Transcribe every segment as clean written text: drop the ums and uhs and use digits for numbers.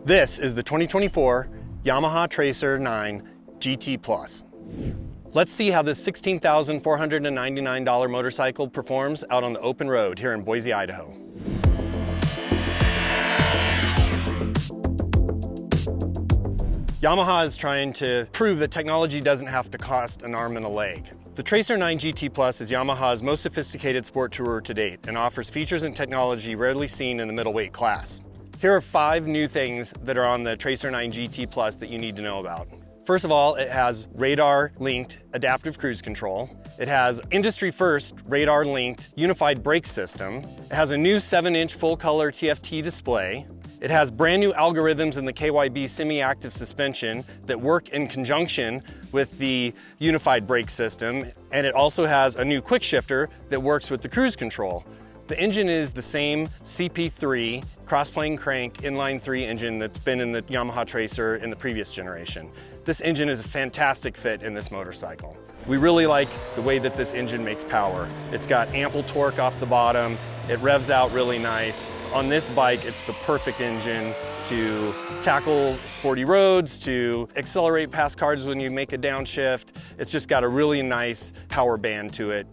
This is the 2024 Yamaha Tracer 9 GT Plus. Let's see how this $16,499 motorcycle performs out on the open road here in Boise, Idaho. Yamaha is trying to prove that technology doesn't have to cost an arm and a leg. The Tracer 9 GT Plus is Yamaha's most sophisticated sport tourer to date and offers features and technology rarely seen in the middleweight class. Here are 5 new things that are on the Tracer 9 GT Plus that you need to know about. First of all, it has radar-linked adaptive cruise control. It has industry-first radar-linked unified brake system. It has a new 7-inch full-color TFT display. It has brand new algorithms in the KYB semi-active suspension that work in conjunction with the unified brake system. And it also has a new quick shifter that works with the cruise control. The engine is the same CP3 cross-plane crank inline 3 engine that's been in the Yamaha Tracer in the previous generation. This engine is a fantastic fit in this motorcycle. We really like the way that this engine makes power. It's got ample torque off the bottom. It revs out really nice. On this bike, it's the perfect engine to tackle sporty roads, to accelerate past cars when you make a downshift. It's just got a really nice power band to it.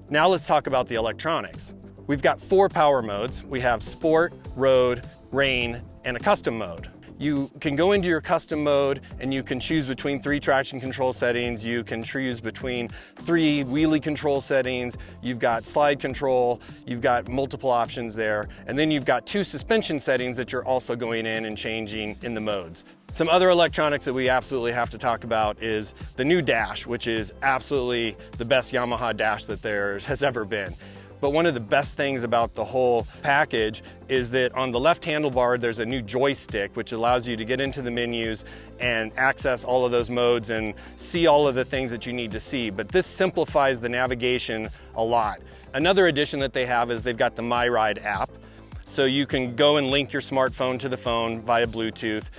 Now let's talk about the electronics. We've got 4 power modes. We have Sport, Road, Rain, and a Custom mode. You can go into your custom mode and you can choose between 3 traction control settings. You can choose between 3 wheelie control settings. You've got slide control. You've got multiple options there. And then you've got 2 suspension settings that you're also going in and changing in the modes. Some other electronics that we absolutely have to talk about is the new dash, which is absolutely the best Yamaha dash that there has ever been. But one of the best things about the whole package is that on the left handlebar, there's a new joystick, which allows you to get into the menus and access all of those modes and see all of the things that you need to see. But this simplifies the navigation a lot. Another addition that they have is they've got the My Ride app. So you can go and link your smartphone to the phone via Bluetooth.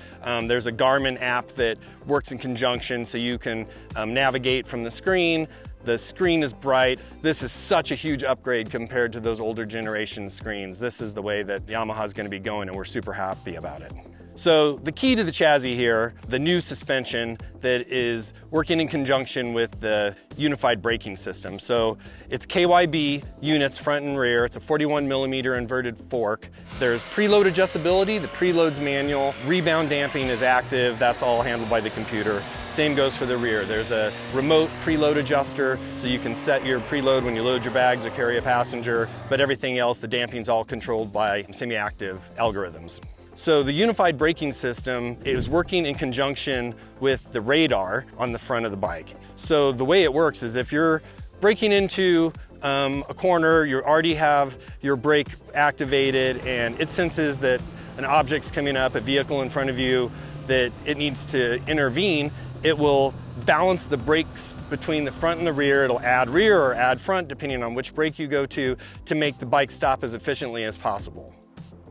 There's a Garmin app that works in conjunction so you can navigate from the screen. The screen is bright. This is such a huge upgrade compared to those older generation screens. This is the way that Yamaha is going to be going, and we're super happy about it. So the key to the chassis here, the new suspension that is working in conjunction with the unified braking system. So it's KYB units front and rear. It's a 41mm inverted fork. There's preload adjustability. The preload's manual. Rebound damping is active. That's all handled by the computer. Same goes for the rear. There's a remote preload adjuster, so you can set your preload when you load your bags or carry a passenger, but everything else, the damping's all controlled by semi-active algorithms. So the unified braking system is working in conjunction with the radar on the front of the bike. So the way it works is if you're braking into a corner, you already have your brake activated and it senses that an object's coming up, a vehicle in front of you, that it needs to intervene, it will balance the brakes between the front and the rear. It'll add rear or add front, depending on which brake you go to make the bike stop as efficiently as possible.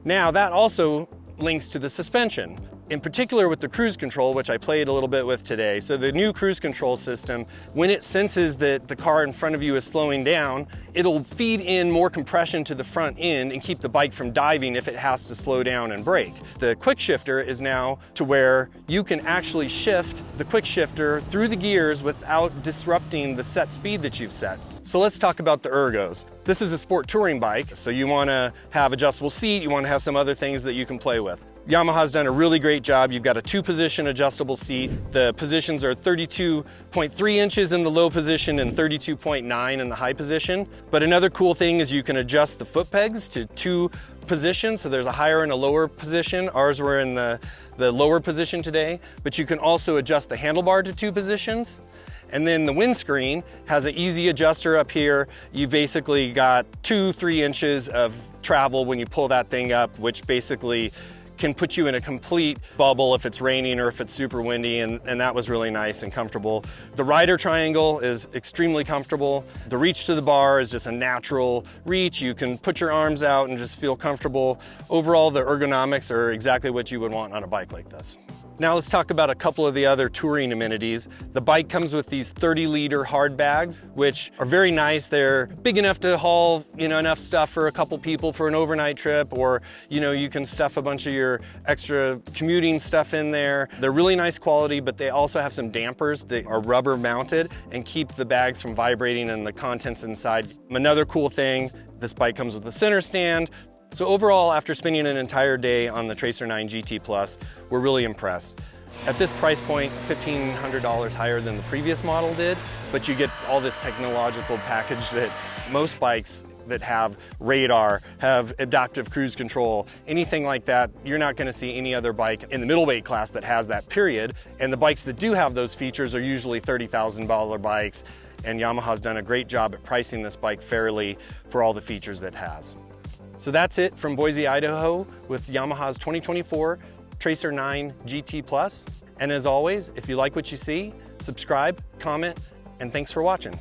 Now that also links to the suspension, in particular with the cruise control, which I played a little bit with today. So the new cruise control system, when it senses that the car in front of you is slowing down, it'll feed in more compression to the front end and keep the bike from diving if it has to slow down and brake. The quick shifter is now to where you can actually shift the quick shifter through the gears without disrupting the set speed that you've set. So let's talk about the ergos. This is a sport touring bike, so you want to have adjustable seat, you want to have some other things that you can play with. Yamaha's done a really great job. You've got a 2-position adjustable seat. The positions are 32.3 inches in the low position and 32.9 in the high position. But another cool thing is you can adjust the foot pegs to 2 positions. So there's a higher and a lower position. Ours were in the lower position today, but you can also adjust the handlebar to 2 positions. And then the windscreen has an easy adjuster up here. You basically got 2-3 inches of travel when you pull that thing up, which basically can put you in a complete bubble if it's raining or if it's super windy, and that was really nice and comfortable. The rider triangle is extremely comfortable. The reach to the bar is just a natural reach. You can put your arms out and just feel comfortable. Overall, the ergonomics are exactly what you would want on a bike like this. Now let's talk about a couple of the other touring amenities. The bike comes with these 30-liter hard bags, which are very nice. They're big enough to haul, enough stuff for a couple people for an overnight trip, or, you can stuff a bunch of your extra commuting stuff in there. They're really nice quality, but they also have some dampers that are rubber mounted and keep the bags from vibrating and the contents inside. Another cool thing, this bike comes with a center stand. So overall, after spending an entire day on the Tracer 9 GT Plus, we're really impressed. At this price point, $1,500 higher than the previous model did, but you get all this technological package that most bikes that have radar, have adaptive cruise control, anything like that, you're not going to see any other bike in the middleweight class that has that, period. And the bikes that do have those features are usually $30,000 bikes, and Yamaha's done a great job at pricing this bike fairly for all the features that it has. So that's it from Boise, Idaho with Yamaha's 2024 Tracer 9 GT Plus. And as always, if you like what you see, subscribe, comment, and thanks for watching.